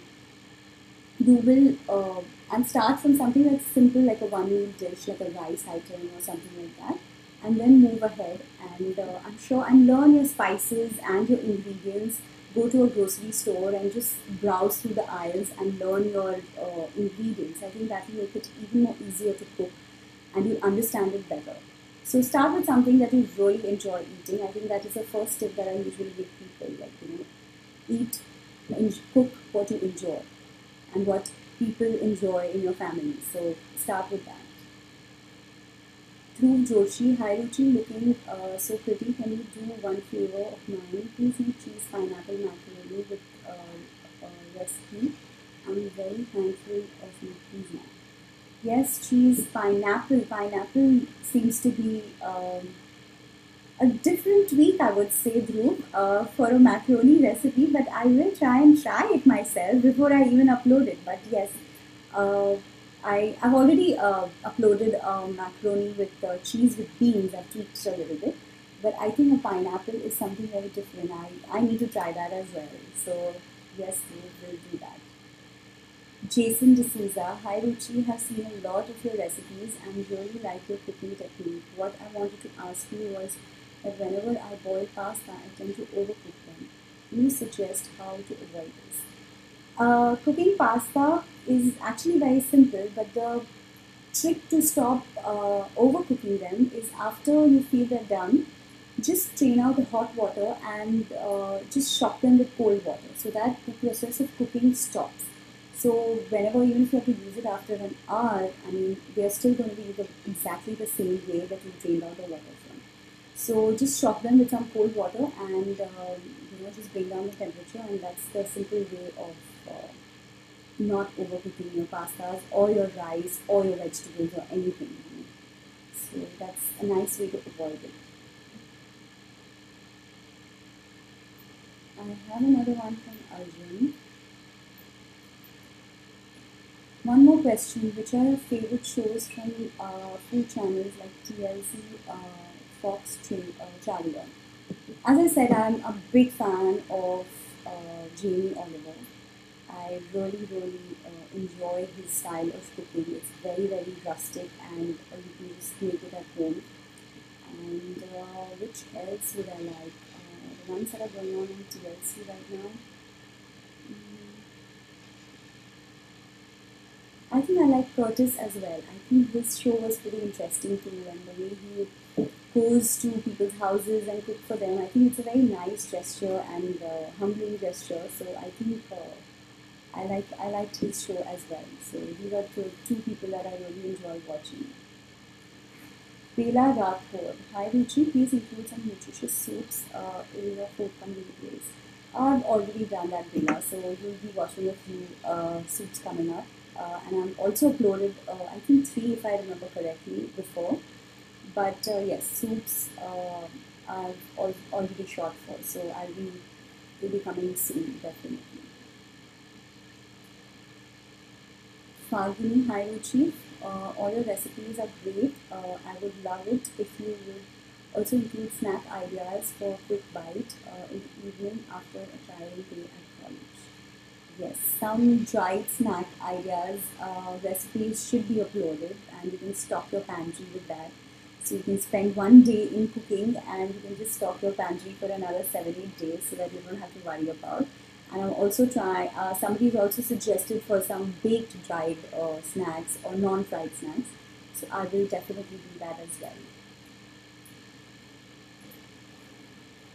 you will and start from something that's simple like a one meal dish like a rice item or something like that, and then move ahead and I'm sure and learn your spices and your ingredients. Go to a grocery store and just browse through the aisles and learn your ingredients. I think that will make it even more easier to cook and you understand it better. So start with something that you really enjoy eating. I think that is the first tip that I usually give people, like eat and cook what you enjoy and what people enjoy in your family. So start with that. Dhruv Joshi, hi Ruchi, looking so pretty. Can you do one flavor of mine? Please eat cheese pineapple macaroni with recipe. I'm very thankful of my pizza. Yes, cheese pineapple. Pineapple seems to be a different tweak, I would say, Dhruv, for a macaroni recipe, but I will try it myself before I even upload it. But yes, uh, I've already uploaded macaroni with cheese with beans. I've tweaked a little bit, but I think a pineapple is something very different. I need to try that as well. So yes, we will do that. Jason D'Souza, hi Ruchi, have seen a lot of your recipes and really like your cooking technique. What I wanted to ask you was, that whenever I boil pasta, I tend to overcook them. Please suggest how to avoid this. Cooking pasta is actually very simple, but the trick to stop overcooking them is after you feel they're done, just strain out the hot water and just shock them with cold water so that the process of cooking stops. So whenever, even if you have to use it after an hour, I mean, they're still going to be exactly the same way that you drained out the water from. So just shock them with some cold water and just bring down the temperature, and that's the simple way of not overcooking your pastas or your rice or your vegetables or anything. So that's a nice way to avoid it. I have another one from Arjun. One more question: which are your favorite shows from food channels like TLC, Fox Traveler? As I said, I'm a big fan of Jamie Oliver. I really enjoy his style of cooking. It's very, very rustic and you can just make it at home. And which else would I like? The ones that are going on TLC right now. I think I like Curtis as well. I think his show was pretty interesting too, and the way he goes to people's houses and cook for them. I think it's a very nice gesture and humbling gesture. So I think I liked his show as well. So these are two people that I really enjoyed watching. Bela Rathod. Hi Ruchi, please include some nutritious soups in your forthcoming videos. I've already done that, Bela, so you'll be watching a few soups coming up. And I'm also uploaded, I think three if I remember correctly, before. But yes, soups I've already shot for, so will be coming soon, definitely. Falguni, hi Ruchi. All your recipes are great. I would love it if you would also include snack ideas for a quick bite in the evening after a tiring day at college. Yes, some dried snack ideas, recipes should be uploaded, and you can stock your pantry with that. So you can spend one day in cooking and you can just stock your pantry for another 7-8 days so that you don't have to worry about. And I'll also try, somebody's also suggested for some baked dried snacks or non-fried snacks. So I will definitely do that as well.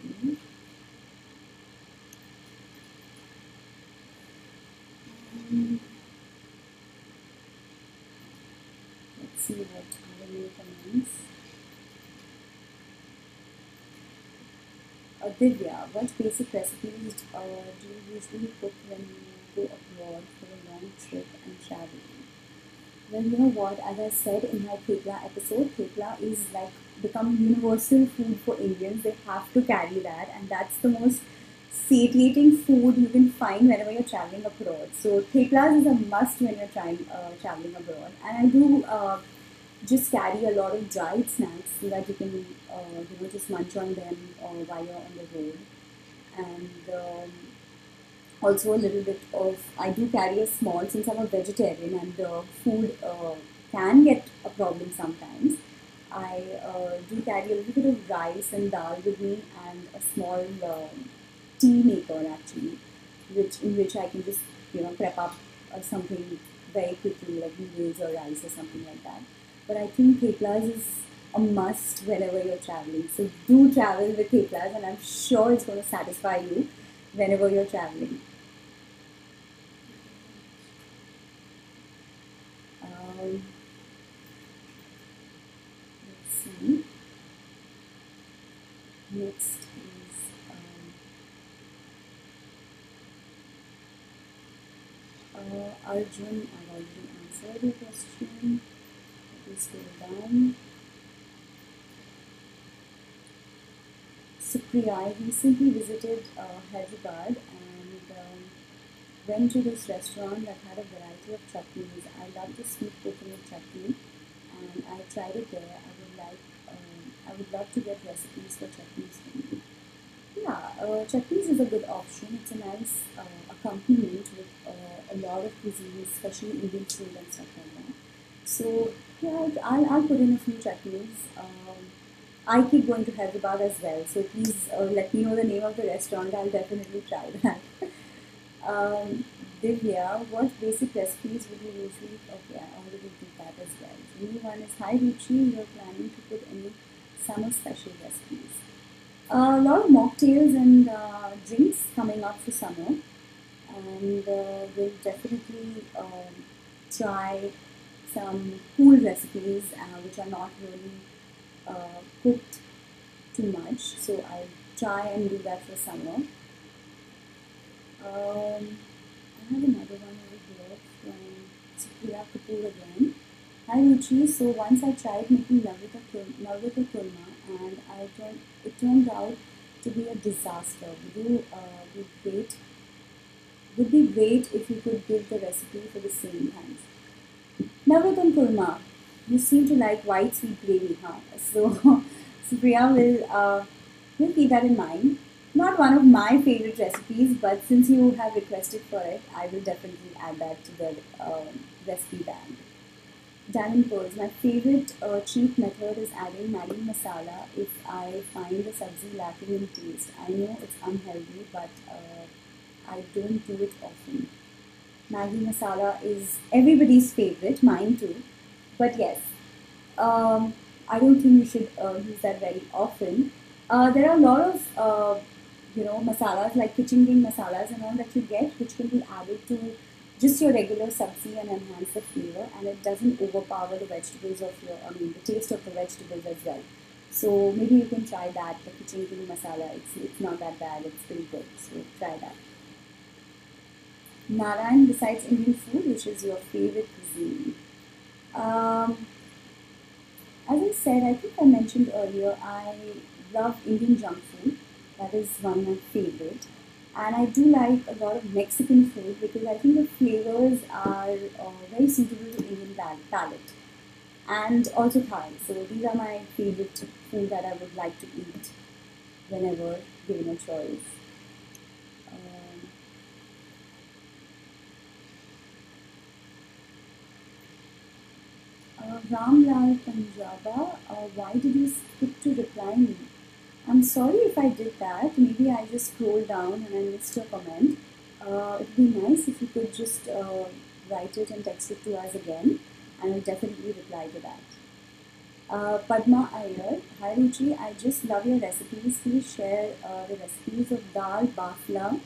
Mhm. Mm, let's see what other new comments. Divya, what basic recipes do you usually cook when you go abroad for a long trip and traveling? Well, you know what? As I said in my thepla episode, thepla is like become universal food for Indians. They have to carry that, and that's the most satiating food you can find whenever you're traveling abroad. So theplas is a must when you're traveling abroad. And I do just carry a lot of dried snacks so that you can just munch on them while you're on the road. And also a little bit of, I do carry a small, since I'm a vegetarian and food can get a problem sometimes. I do carry a little bit of rice and dal with me and a small tea maker actually, which I can just prep up something very quickly like noodles or rice or something like that. But I think theplas is a must whenever you're traveling. So do travel with theplas, and I'm sure it's going to satisfy you whenever you're traveling. Um, let's see. Next is Arjun. I've already answered your question. Let me scroll down. Supriya, I recently visited Hyderabad and went to this restaurant that had a variety of chutneys. I love the sweet coconut chutney, and I tried it there. I would love to get recipes for chutneys from you. Yeah, chutneys is a good option. It's a nice accompaniment with a lot of cuisines, especially Indian food and stuff like that. So yeah, I'll put in a few chutneys. I keep going to Hyderabad as well, so please let me know the name of the restaurant. I'll definitely try that. um, Divya, what basic recipes would you usually? Okay, I already did that as well. The new one is hi Ruchi. You're planning to put any summer special recipes? A lot of mocktails and drinks coming up for summer, and we'll definitely try some cool recipes which are not really cooked too much. So I'll try and do that for summer. I have another one over here from Supriya Kapoor again. Hi Ruchi, so once I tried making Navrata Kurma and it turned out to be a disaster. Would be great if you could give the recipe for the same times. Navratan Kurma, you seem to like white sweet gravy, huh? So Supriya will keep that in mind. Not one of my favorite recipes, but since you have requested for it, I will definitely add that to the recipe bag. Diamond pearls. My favorite cheap method is adding Maggi masala if I find the sabzi lacking in taste. I know it's unhealthy, but I don't do it often. Maggi masala is everybody's favorite, mine too. But yes, I don't think you should use that very often. There are a lot of masalas like kitchen green masalas and all that you get, which can be added to just your regular sabzi and enhance the flavor, and it doesn't overpower the vegetables of the taste of the vegetables as well. So maybe you can try that. The kitchen green masala, it's not that bad. It's pretty good. So try that. Narayan, besides Indian food, which is your favorite cuisine? Um, as I said, I think I mentioned earlier, I love Indian junk food. That is one of my favorite. And I do like a lot of Mexican food because I think the flavors are very suitable to Indian palate. And also Thai. So these are my favorite food that I would like to eat whenever given a choice. Um, Ramlal Panjaba, why did you skip to reply me? I'm sorry if I did that. Maybe I just scrolled down and I missed your comment. It'd be nice if you could just write it and text it to us again, and I'll definitely reply to that. Padma Iyer, hi Ruchi, I just love your recipes. Please share the recipes of dal bafla.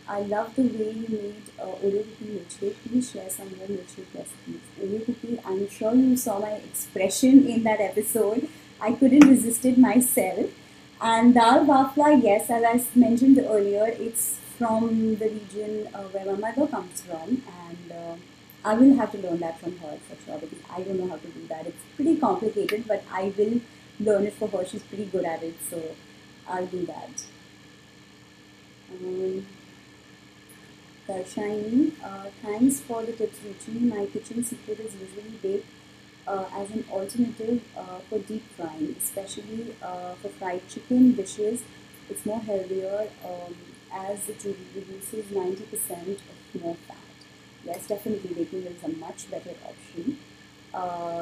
I love the way you made Oreo cookie milkshake. Please share some more milkshake recipes. Oreo cookie, I'm sure you saw my expression in that episode. I couldn't resist it myself. And dal bafla, yes, as I mentioned earlier, it's from the region where my mother comes from, and I will have to learn that from her for sure because I don't know how to do that. It's pretty complicated, but I will learn it for her. She's pretty good at it, so I'll do that. Um, Darshini, thanks for the tips, Ruchi. My kitchen secret is usually baked as an alternative for deep frying, especially for fried chicken dishes. It's more healthier as it reduces 90% of more fat. Yes, definitely baking is a much better option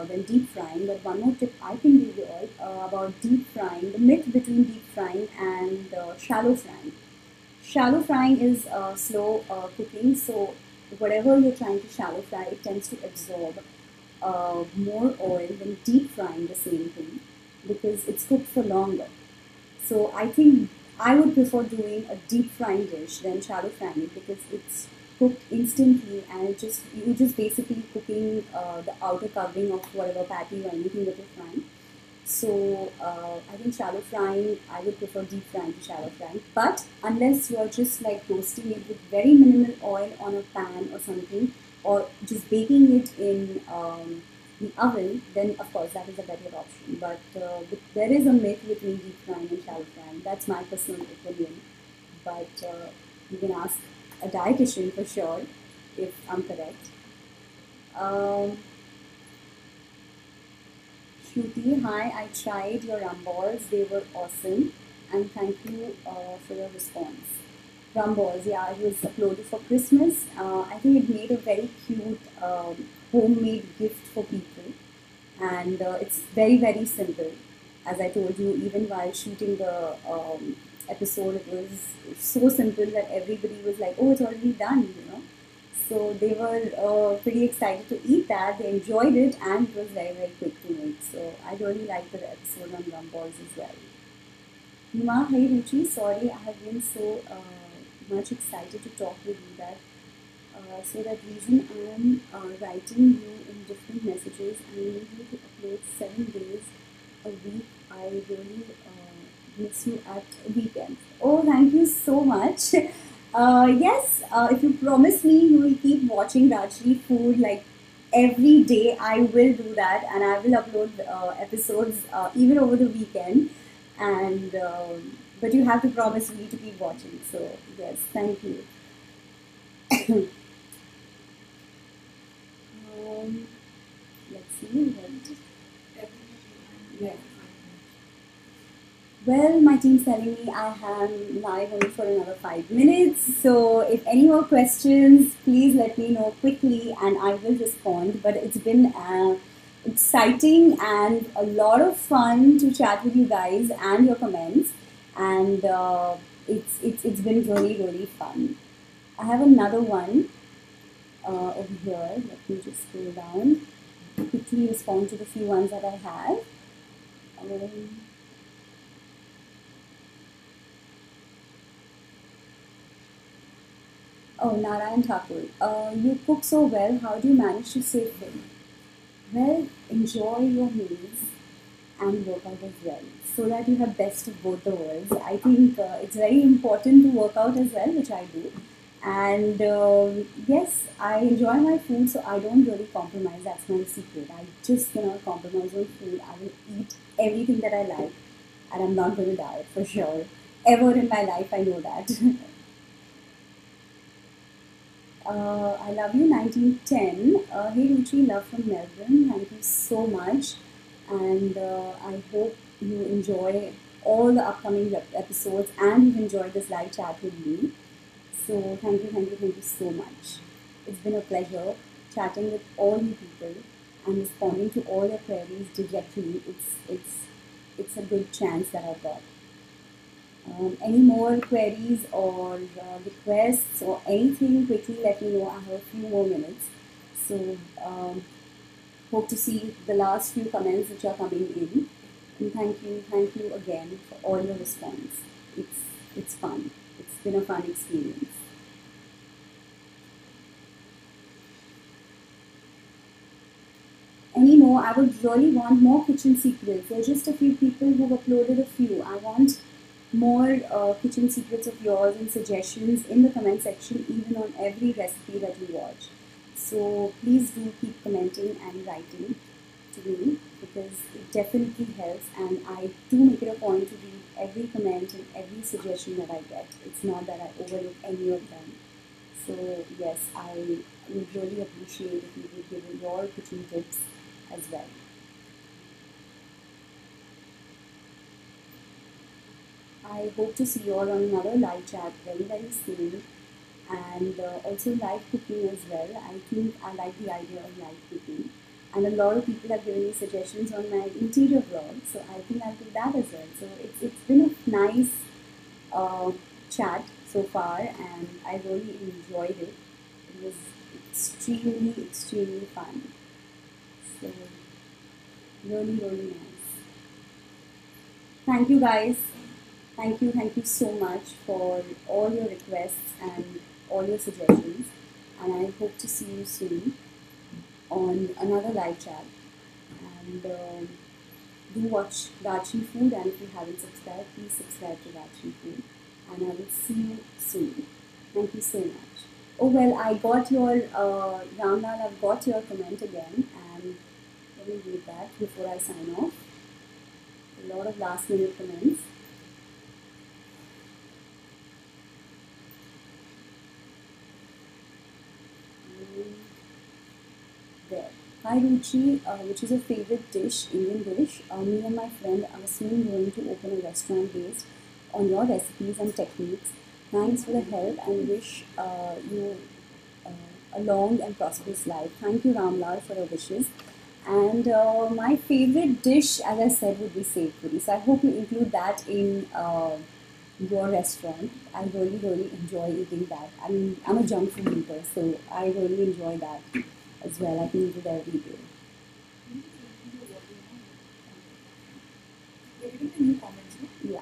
than deep frying. But one more tip I can give you all about deep frying, the myth between deep frying and shallow frying. Shallow frying is slow cooking, so whatever you're trying to shallow fry, it tends to absorb more oil than deep frying the same thing because it's cooked for longer. So I think I would prefer doing a deep frying dish than shallow frying it because it's cooked instantly and you're just basically cooking the outer covering of whatever patty or anything that you're frying. So I think shallow frying, I would prefer deep frying to shallow frying. But unless you're just like toasting it with very minimal oil on a pan or something, or just baking it in the oven, then of course that is a better option. But there is a myth between deep frying and shallow frying. That's my personal opinion. But you can ask a dietitian for sure if I'm correct. Um, Shruti, hi, I tried your rum balls. They were awesome. And thank you for your response. Rum balls, yeah, it was uploaded for Christmas. I think it made a very cute homemade gift for people. And it's very, very simple. as I told you, even while shooting the episode, it was so simple that everybody was like, "Oh, it's already done," you know. So they were pretty excited to eat that. They enjoyed it, and it was very, very quick to make. So I really liked the episode on gumballs as well. Hima, hey Ruchi, sorry, I have been so much excited to talk with you that so that reason I am writing you in different messages. I need you to upload 7 days a week. I really miss you at weekends. Oh, thank you so much. Yes, if you promise me you will keep watching Rajni Food like every day, I will do that, and I will upload episodes even over the weekend. And but you have to promise me to keep watching. So yes, thank you. Um, let's see. Yeah. Well, my team's telling me I am live only for another 5 minutes. So if any more questions, please let me know quickly and I will respond. But it's been exciting and a lot of fun to chat with you guys and your comments. And it's been really, really fun. I have another one over here. Let me just scroll down. Quickly respond to the few ones that I have. Um, Oh, Narayan Thakur. You cook so well. How do you manage to stay fit? Well, enjoy your meals and work out as well, so that you have best of both the worlds. I think it's very important to work out as well, which I do. And yes, I enjoy my food, so I don't really compromise. That's my secret. I just cannot compromise on food. I will eat everything that I like, and I'm not going to diet for sure. Ever in my life, I know that. I love you 1910. Hey Ruchi, love from Melbourne. Thank you so much. And I hope you enjoy all the upcoming episodes and you've enjoyed this live chat with me. So thank you so much. It's been a pleasure chatting with all you people and responding to all your queries directly. It's a good chance that I've got. Any more queries or requests or anything, quickly let me know. I have a few more minutes. So, hope to see the last few comments which are coming in. And thank you again for all your response. It's fun. It's been a fun experience. Anymore, I would really want more kitchen secrets. There are just a few people who've uploaded a few. I want more kitchen secrets of yours and suggestions in the comment section, even on every recipe that you watch. So please do keep commenting and writing to me because it definitely helps, and I do make it a point to read every comment and every suggestion that I get. It's not that I overlook any of them. So yes, I would really appreciate if you would give your kitchen tips as well. I hope to see you all on another live chat very, very soon. And also live cooking as well. I think I like the idea of live cooking. And a lot of people have given me suggestions on my interior vlog, so I think I'll do that as well. So it's been a nice uh, chat so far, and I really enjoyed it. It was extremely, extremely fun. So really, really nice. Thank you guys. Thank you so much for all your requests and all your suggestions. And I hope to see you soon on another live chat. And do watch Rachi Food. And if you haven't subscribed, please subscribe to Rachi Food. And I will see you soon. Thank you so much. Oh well, I got your Ramlal. I've got your comment again, and let me read that before I sign off. A lot of last minute comments. There. Hi Ruchi, which is your favorite dish, Indian dish? Me and my friend are soon going to open a restaurant based on your recipes and techniques. Thanks for the help and wish you a long and prosperous life. Thank you Ramlal for your wishes. And my favorite dish, as I said, would be sev puri. So I hope you include that in your restaurant. I really, really enjoy eating that. I mean, I'm a junk food eater, so I really enjoy that as well. I can eat it every day. Yeah.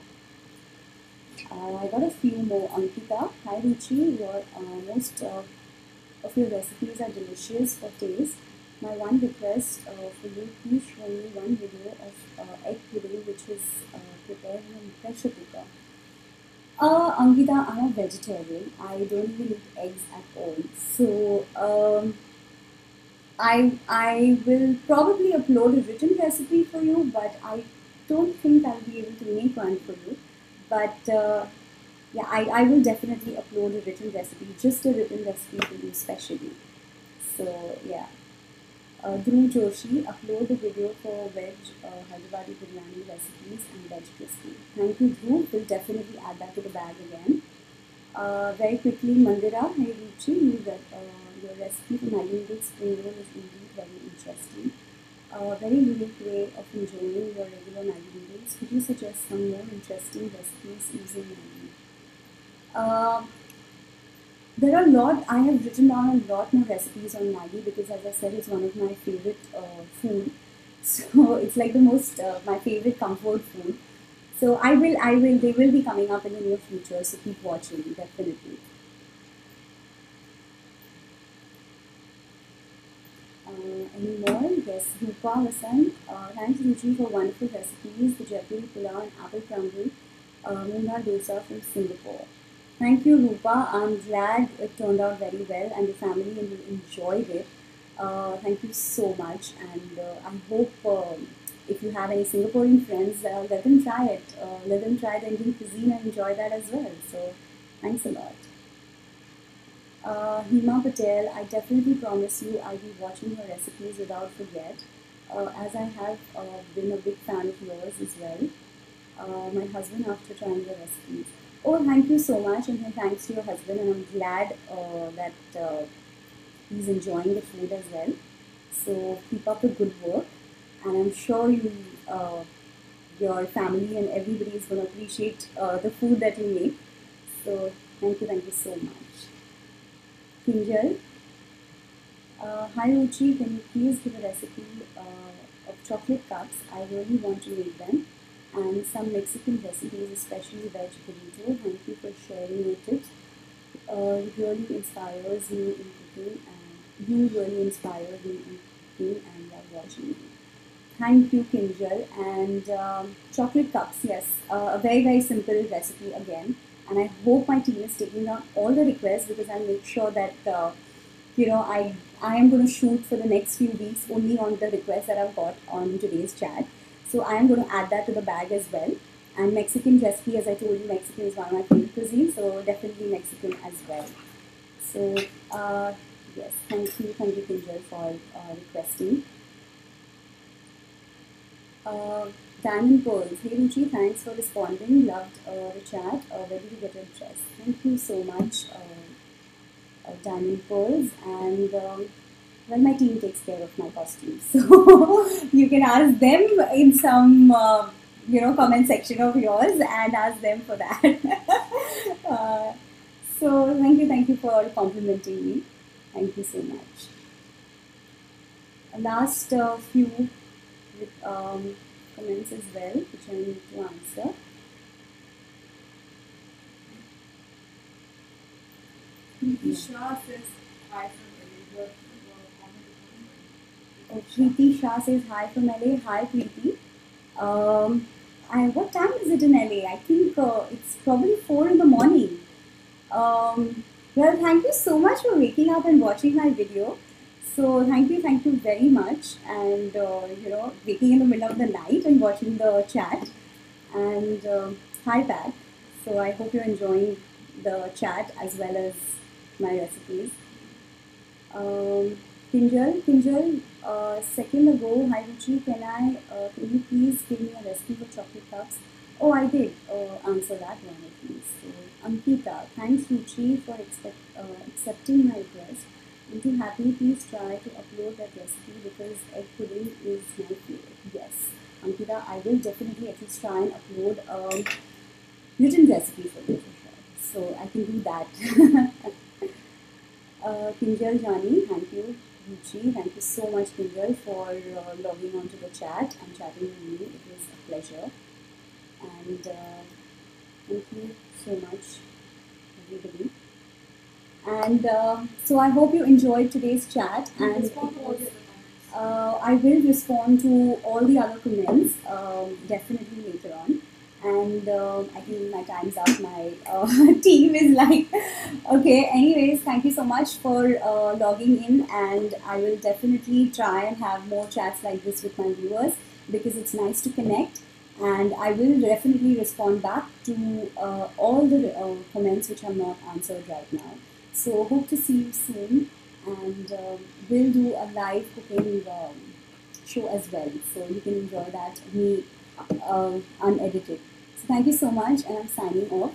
I got a few more. Ankita, hi Ruchi, your most of your recipes are delicious for taste. My one request for you, please show me one video of egg pudding which is prepared in a pressure cooker. Ankita, I'm a vegetarian. I don't even eat eggs at all. So I will probably upload a written recipe for you, but I don't think I'll be able to make one for you. But yeah, I will definitely upload a written recipe, just a written recipe for you specially. So yeah. Dhruv Joshi, upload a video for veg Hyderabadi biryani recipes and veg crispy. Thank you, Dhruv. We'll definitely add that to the bag again. Very quickly, Mandira, hey Ruchi, your recipe for Maggi noodles spring roll is indeed very interesting. Very unique way of enjoying your regular Maggi noodles. Could you suggest some more interesting recipes using Maggi? Uh, there are a lot. I have written down a lot more recipes on Maggi because, as I said, it's one of my favorite food. So it's like the most my favorite comfort food. So I will. They will be coming up in the near future. So keep watching, definitely. Any more? Yes, Rupa Vasan. Thanks, Ruchi, for wonderful recipes. The Jaipuri Pulao and apple crumble, Moonga dosa from Singapore. Thank you, Rupa. I'm glad it turned out very well and the family and you enjoyed it. Thank you so much. And I hope if you have any Singaporean friends, let them try it. Let them try the Indian cuisine and enjoy that as well. So, thanks a lot. Hima Patel, I definitely promise you I'll be watching your recipes without forget, as I have been a big fan of yours as well. My husband after trying your recipes. Oh, thank you so much, and thanks to your husband, and I'm glad that he's enjoying the food as well. So keep up the good work, and I'm sure your family and everybody is going to appreciate the food that you make. So thank you so much. Kinjal, hi Ruchi, can you please give a recipe of chocolate cups? I really want to make them. And some Mexican recipes, especially veg burrito. Thank you for sharing it. It really inspires me in cooking, and you really inspire me in cooking and love watching you. Thank you, Kinjal. And chocolate cups, yes, a very, very simple recipe again. And I hope my team is taking down all the requests because I'll make sure that, I am going to shoot for the next few weeks only on the requests that I've got on today's chat. So I am going to add that to the bag as well. And Mexican recipe, as I told you, Mexican is one of my favorite cuisines, so definitely Mexican as well. So, yes, thank you, Kinjal, for requesting. Uh, Diamond Pearls. Hey Ruchi, thanks for responding. Loved the chat. Where did you get your dress? Thank you so much, Diamond Pearls. And well, my team takes care of my costumes, so you can ask them in some comment section of yours and ask them for that. uh, so thank you for complimenting me. Thank you so much. Last few um, comments as well, which I need to answer. Preeti Shah says hi from LA. Oh, Preeti Shah says hi from LA. Hi, Preeti. What time is it in LA? I think it's probably 4 in the morning. Well, thank you so much for waking up and watching my video. So thank you very much, and waking in the middle of the night and watching the chat. And hi, Pat. So I hope you're enjoying the chat as well as my recipes. Kinjal, second ago, hi Ruchi, can you please give me a recipe for chocolate cups? Oh, I did answer that one at least. So, Ankita, thanks Ruchi for accepting my request. Into happy, please try to upload that recipe because egg pudding is my favorite. Yes, Ankita, I will definitely at least try and upload a written recipe for you for sure. So I can do that. Kinjal Jani, thank you. Ruchi, thank you so much, Kinjal, for logging onto the chat and chatting with me. It was a pleasure. And thank you so much, everybody. And so I hope you enjoyed today's chat. And Respond to all the other comments. I will respond to all the other comments definitely later on. And I think my time's up. My team is like, okay. Anyways, thank you so much for logging in, and I will definitely try and have more chats like this with my viewers because it's nice to connect. And I will definitely respond back to all the comments which are not answered right now. So hope to see you soon, and we'll do a live cooking show as well, so you can enjoy that me unedited. So thank you so much, and I'm signing off.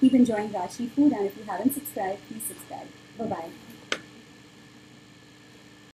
Keep enjoying Rashi food, and if you haven't subscribed, please subscribe. Bye bye.